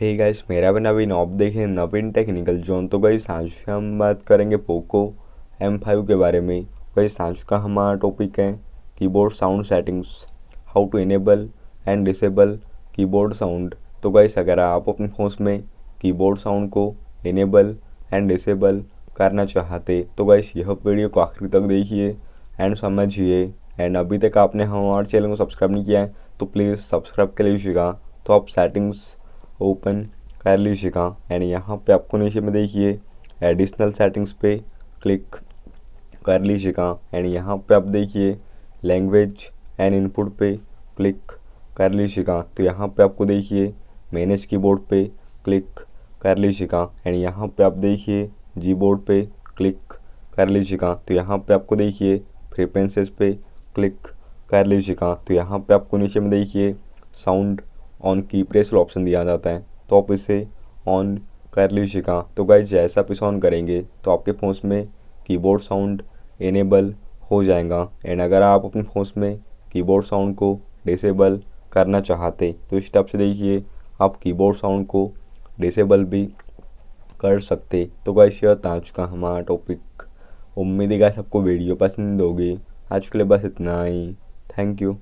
Hey guys, मेरा भी नवीन आप देखें नवीन टेक्निकल जोन। तो गाइस आज हम बात करेंगे पोको M5 के बारे में। गाइस आज का हमारा टॉपिक है keyboard sound settings, how to enable and disable keyboard sound. तो गाइस अगर आप अपने फ़ोन में कीबोर्ड साउंड को इनेबल एंड डिसेबल करना चाहते तो गाइस यह वीडियो को आखिरी तक देखिए एंड समझिए। एंड अभी तक आपने हमारे चैनल को सब्सक्राइब नहीं किया है तो प्लीज़ सब्सक्राइब कर लीजिएगा। तो आप सेटिंग्स ओपन कर लीजिएगा एंड यहाँ पे आपको नीचे में देखिए एडिशनल सेटिंग्स पे क्लिक कर लीजिएगा एंड यहाँ पे आप देखिए लैंग्वेज एंड इनपुट पे क्लिक कर लीजिएगा। तो यहाँ पे आपको देखिए मैनेज कीबोर्ड पे क्लिक कर लीजिएगा एंड यहाँ पे आप देखिए जीबोर्ड पे क्लिक कर लीजिएगा। तो यहाँ पे आपको देखिए प्रेफरेंसेस पे क्लिक कर लीजिएगा। तो यहाँ पे आपको नीचे में देखिए साउंड ऑन की प्रेस ऑप्शन दिया जाता है, तो आप इसे ऑन कर लीजिएगा। तो गाइस जैसा आप इसे ऑन करेंगे तो आपके फ़ोन में कीबोर्ड साउंड इनेबल हो जाएगा। एंड अगर आप अपने फ़ोन में कीबोर्ड साउंड को डिसेबल करना चाहते तो इस स्टेप से देखिए आप कीबोर्ड साउंड को डिसेबल भी कर सकते। तो गाइस यह था आज का हमारा टॉपिक। उम्मीद है गाइस आपको वीडियो पसंद होगी। आज के लिए बस इतना ही। Thank you.